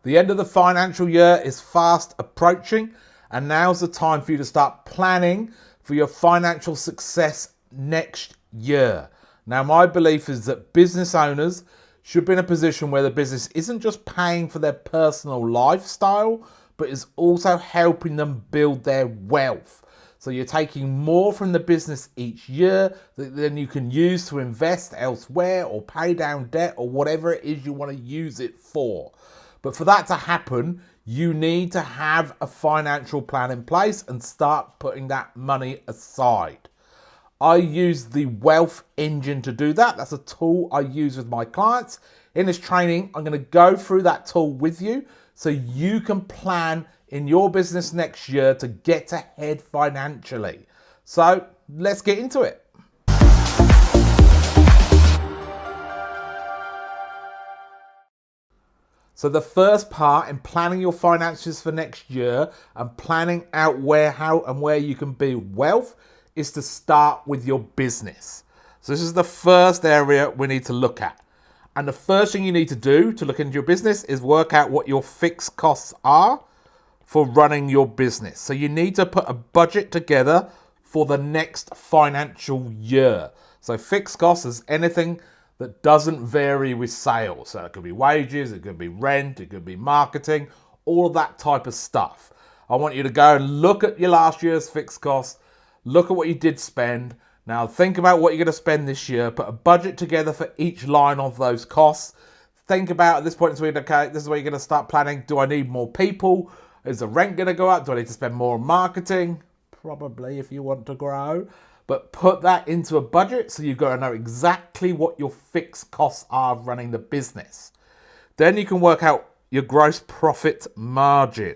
The end of the financial year is fast approaching, and now's the time for you to start planning for your financial success next year. Now, my belief is that business owners should be in a position where the business isn't just paying for their personal lifestyle, but is also helping them build their wealth. So you're taking more from the business each year that then you can use to invest elsewhere or pay down debt or whatever it is you want to use it for. But for that to happen, you need to have a financial plan in place and start putting that money aside. I use the Wealth Engine to do that. That's a tool I use with my clients. In this training, I'm going to go through that tool with you so you can plan in your business next year to get ahead financially. So let's get into it. So the first part in planning your finances for next year and planning out where, how and where you can build wealth is to start with your business. So this is the first area we need to look at. And the first thing you need to do to look into your business is work out what your fixed costs are for running your business. So you need to put a budget together for the next financial year. So fixed costs is anything that doesn't vary with sales. So it could be wages, it could be rent, it could be marketing, all of that type of stuff. I want you to go and look at your last year's fixed costs, look at what you did spend. Now think about what you're going to spend this year, put a budget together for each line of those costs. Think about at this point in time, okay, this is where you're going to start planning. Do I need more people? Is the rent going to go up? Do I need to spend more on marketing? Probably if you want to grow. But put that into a budget so you've got to know exactly what your fixed costs are running the business. Then you can work out your gross profit margin.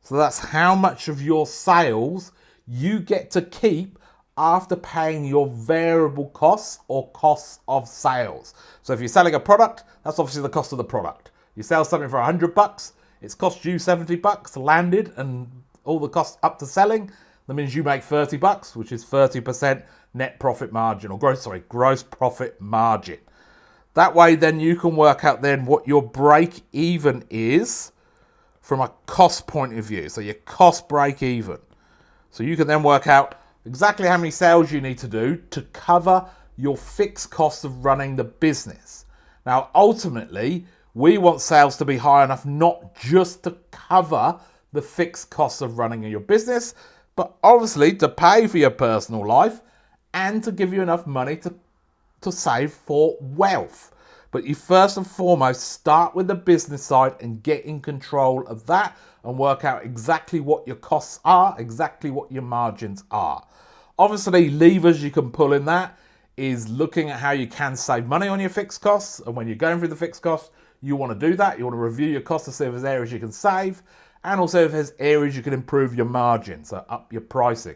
So that's how much of your sales you get to keep after paying your variable costs or costs of sales. So if you're selling a product, that's obviously the cost of the product. You sell something for $100, it's cost you $70 landed and all the costs up to selling. That means you make $30, which is 30% net profit margin or gross profit margin. That way then you can work out then what your break even is from a cost point of view. So your cost break even. So you can then work out exactly how many sales you need to do to cover your fixed costs of running the business. Now, ultimately, we want sales to be high enough not just to cover the fixed costs of running your business, but obviously to pay for your personal life and to give you enough money to save for wealth. But you first and foremost start with the business side and get in control of that and work out exactly what your costs are, exactly what your margins are. Obviously, levers you can pull in that is looking at how you can save money on your fixed costs. And when you're going through the fixed costs, you want to do that. You want to review your costs to see if there's areas you can save and also if there's areas you can improve your margin, so up your pricing.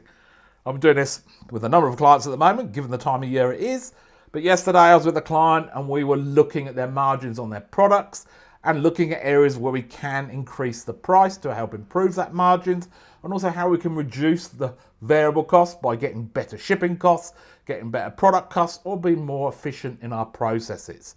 I'm doing this with a number of clients at the moment, given the time of year it is. But yesterday I was with a client and we were looking at their margins on their products and looking at areas where we can increase the price to help improve that margins and also how we can reduce the variable costs by getting better shipping costs, getting better product costs or being more efficient in our processes.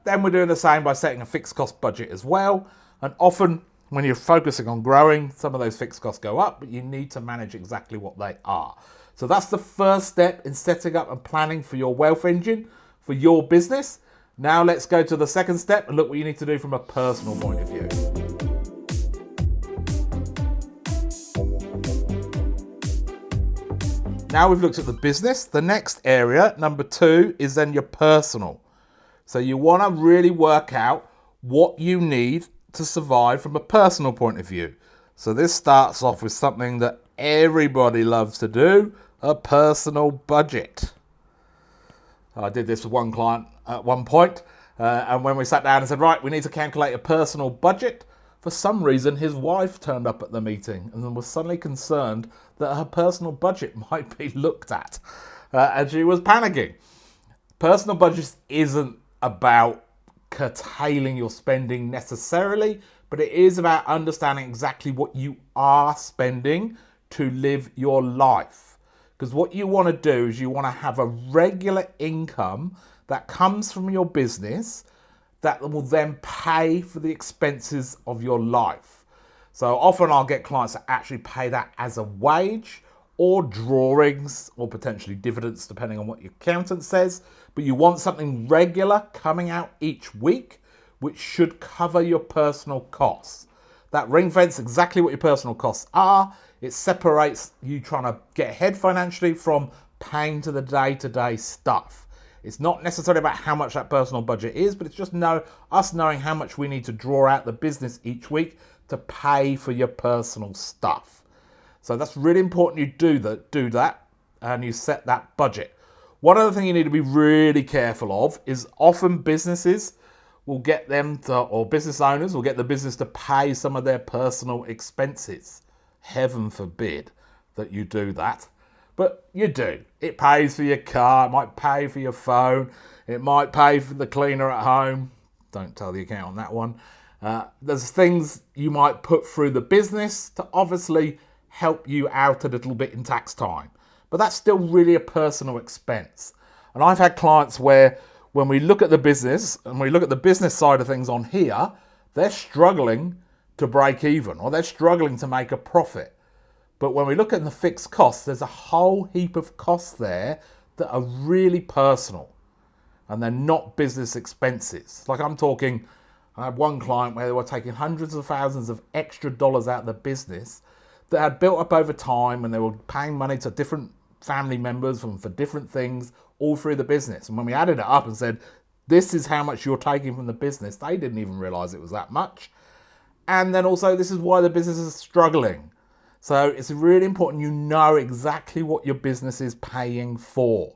Then we're doing the same by setting a fixed cost budget as well. And often when you're focusing on growing, some of those fixed costs go up, but you need to manage exactly what they are. So that's the first step in setting up and planning for your wealth engine, for your business. Now let's go to the second step and look what you need to do from a personal point of view. Now we've looked at the business. The next area, number 2, is then your personal. So you want to really work out what you need to survive from a personal point of view. So this starts off with something that everybody loves to do, a personal budget. I did this with one client at one point, and when we sat down and said, right, we need to calculate a personal budget, for some reason his wife turned up at the meeting and was suddenly concerned that her personal budget might be looked at, and she was panicking. Personal budget isn't about curtailing your spending necessarily, but it is about understanding exactly what you are spending to live your life. Because what you want to do is you want to have a regular income that comes from your business that will then pay for the expenses of your life. So often I'll get clients that actually pay that as a wage or drawings or potentially dividends, depending on what your accountant says. But you want something regular coming out each week, which should cover your personal costs. That ring fence exactly what your personal costs are. It separates you trying to get ahead financially from paying to the day-to-day stuff. It's not necessarily about how much that personal budget is, but it's just us knowing how much we need to draw out the business each week to pay for your personal stuff. So that's really important you do that and you set that budget. One other thing you need to be really careful of is often businesses will get them to, or business owners will get the business to pay some of their personal expenses. Heaven forbid that you do that. But you do. It pays for your car, it might pay for your phone, it might pay for the cleaner at home. Don't tell the account on that one. There's things you might put through the business to obviously help you out a little bit in tax time. But that's still really a personal expense. And I've had clients where when we look at the business and we look at the business side of things on here, they're struggling to break even or they're struggling to make a profit. But when we look at the fixed costs, there's a whole heap of costs there that are really personal and they're not business expenses. Like I had one client where they were taking hundreds of thousands of extra dollars out of the business that had built up over time, and they were paying money to different family members for different things all through the business. And when we added it up and said, this is how much you're taking from the business, they didn't even realize it was that much. And then also, this is why the business is struggling. So it's really important you know exactly what your business is paying for.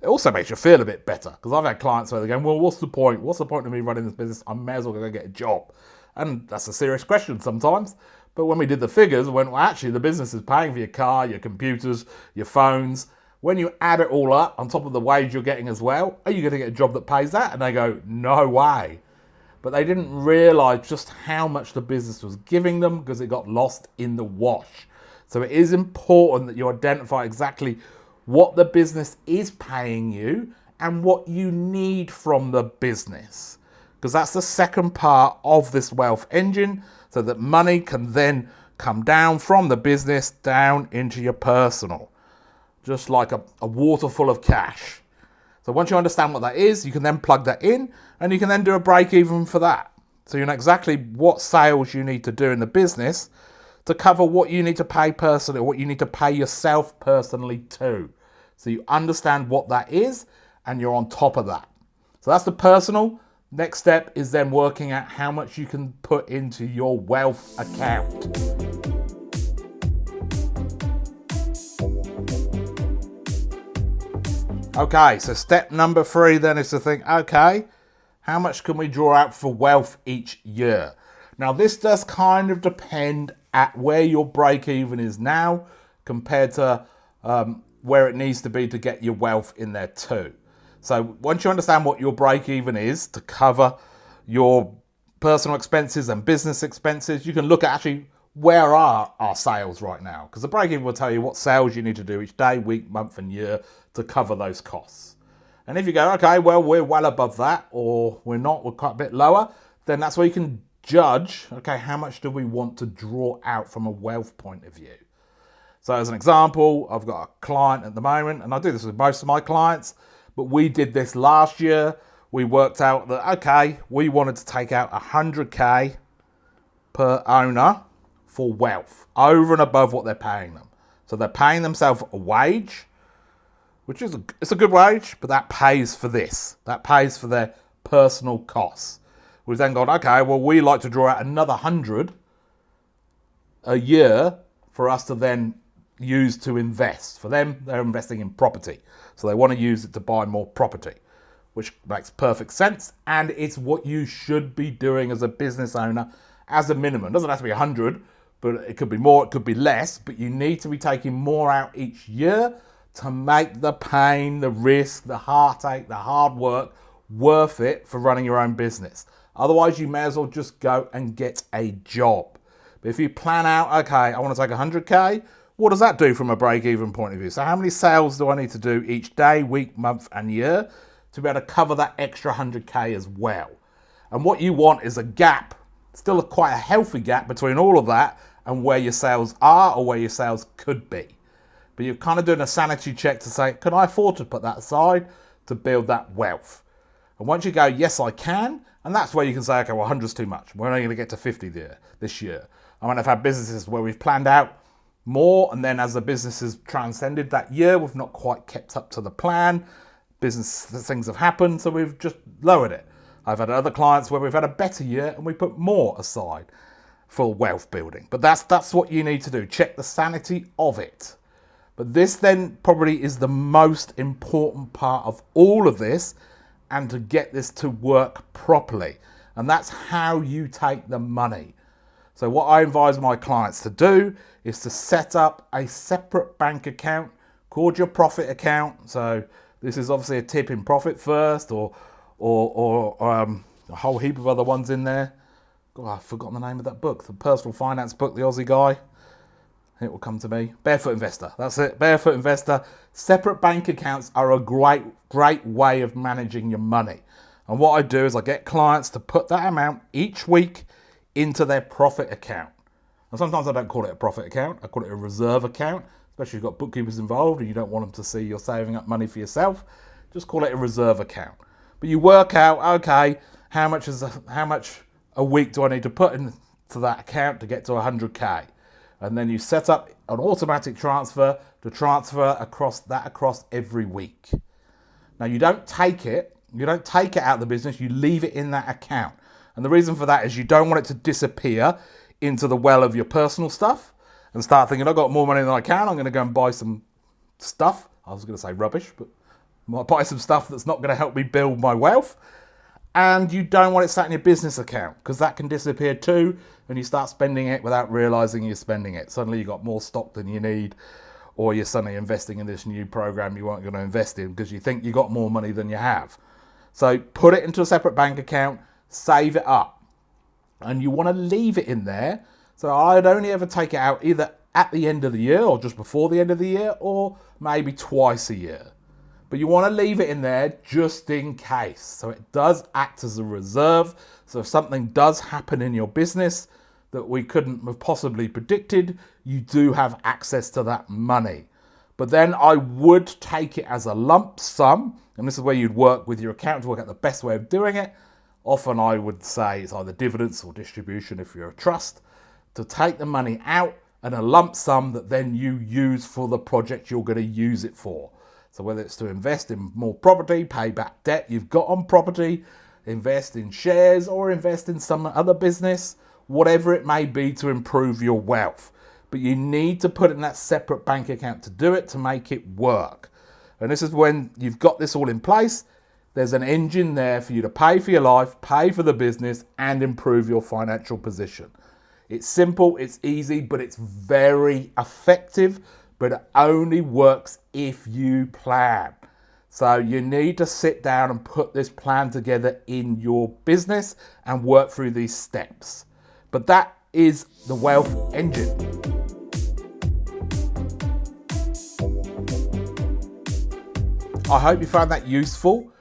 It also makes you feel a bit better, because I've had clients where they're going, well, what's the point? What's the point of me running this business? I may as well go get a job. And that's a serious question sometimes. But when we did the figures, we went, well, actually, the business is paying for your car, your computers, your phones. When you add it all up on top of the wage you're getting as well, are you going to get a job that pays that? And they go, no way. But they didn't realize just how much the business was giving them because it got lost in the wash. So it is important that you identify exactly what the business is paying you and what you need from the business. Because that's the second part of this wealth engine, so that money can then come down from the business down into your personal. Just like a waterfall of cash. So once you understand what that is, you can then plug that in and you can then do a break even for that. So you know exactly what sales you need to do in the business to cover what you need to pay personally, what you need to pay yourself personally too. So you understand what that is and you're on top of that. So that's the personal. Next step is then working out how much you can put into your wealth account. Okay, so step number 3 then is to think, okay, how much can we draw out for wealth each year? Now this does kind of depend at where your break even is now compared to where it needs to be to get your wealth in there too. So once you understand what your break even is to cover your personal expenses and business expenses, you can look at actually where are our sales right now? Because the break even will tell you what sales you need to do each day, week, month and year to cover those costs. And if you go, okay, well, we're well above that, or we're not, we're quite a bit lower, then that's where you can judge, okay, how much do we want to draw out from a wealth point of view? So as an example, I've got a client at the moment, and I do this with most of my clients, but we did this last year. We worked out that, okay, we wanted to take out 100K per owner for wealth, over and above what they're paying them. So they're paying themselves a wage, which is it's a good wage, but that pays for this. That pays for their personal costs. We've then gone, okay, well, we like to draw out another 100 a year for us to then use to invest. For them, they're investing in property. So they want to use it to buy more property, which makes perfect sense. And it's what you should be doing as a business owner as a minimum. It doesn't have to be 100, but it could be more, it could be less, but you need to be taking more out each year to make the pain, the risk, the heartache, the hard work worth it for running your own business. Otherwise, you may as well just go and get a job. But if you plan out, okay, I want to take 100K, what does that do from a break-even point of view? So how many sales do I need to do each day, week, month, and year to be able to cover that extra 100K as well? And what you want is a gap, still quite a healthy gap between all of that and where your sales are or where your sales could be. But you're kind of doing a sanity check to say, can I afford to put that aside to build that wealth? And once you go, yes, I can, and that's where you can say, okay, well, 100's too much. We're only going to get to 50 this year. I mean, I've had businesses where we've planned out more, and then as the business has transcended that year, we've not quite kept up to the plan. Things have happened, so we've just lowered it. I've had other clients where we've had a better year and we put more aside for wealth building. But that's what you need to do. Check the sanity of it. But this then probably is the most important part of all of this, and to get this to work properly. And that's how you take the money. So what I advise my clients to do is to set up a separate bank account called your profit account. So this is obviously a tip in Profit First or a whole heap of other ones in there. God, I've forgotten the name of that book, the personal finance book, the Aussie guy. It will come to me. Barefoot Investor. That's it. Barefoot Investor. Separate bank accounts are a great way of managing your money. And what I do is I get clients to put that amount each week into their profit account. And sometimes I don't call it a profit account. I call it a reserve account, especially if you've got bookkeepers involved and you don't want them to see you're saving up money for yourself. Just call it a reserve account. But you work out, okay, how much a week do I need to put into that account to get to 100K? And then you set up an automatic transfer to transfer across every week. Now you don't take it out of the business, you leave it in that account. And the reason for that is you don't want it to disappear into the well of your personal stuff and start thinking, I've got more money than I can, I'm going to go and buy some stuff. I was going to say rubbish, but I might buy some stuff that's not going to help me build my wealth. And you don't want it sat in your business account, because that can disappear too, and you start spending it without realizing you're spending it. Suddenly you've got more stock than you need, or you're suddenly investing in this new program you weren't going to invest in because you think you got more money than you have. So put it into a separate bank account, save it up, and you want to leave it in there. So I'd only ever take it out either at the end of the year or just before the end of the year, or maybe twice a year. But you want to leave it in there just in case. So it does act as a reserve. So if something does happen in your business that we couldn't have possibly predicted, you do have access to that money. But then I would take it as a lump sum. And this is where you'd work with your accountant to work out the best way of doing it. Often I would say it's either dividends or distribution if you're a trust, to take the money out and a lump sum that then you use for the project you're going to use it for. So whether it's to invest in more property, pay back debt you've got on property, invest in shares or invest in some other business, whatever it may be to improve your wealth. But you need to put it in that separate bank account to do it, to make it work. And this is when you've got this all in place, there's an engine there for you to pay for your life, pay for the business, and improve your financial position. It's simple, it's easy, but it's very effective. But it only works if you plan. So you need to sit down and put this plan together in your business and work through these steps. But that is the wealth engine. I hope you found that useful.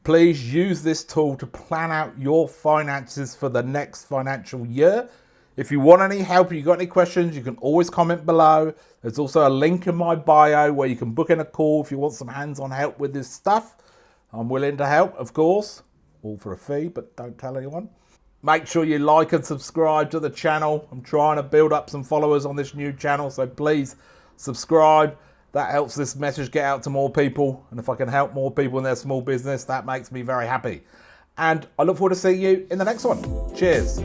Please use this tool to plan out your finances for the next financial year. If you want any help, you got any questions, you can always comment below. There's also a link in my bio where you can book in a call if you want some hands-on help with this stuff. I'm willing to help, of course, all for a fee, but don't tell anyone. Make sure you like and subscribe to the channel. I'm trying to build up some followers on this new channel, so please subscribe. That helps this message get out to more people. And if I can help more people in their small business, that makes me very happy. And I look forward to seeing you in the next one. Cheers.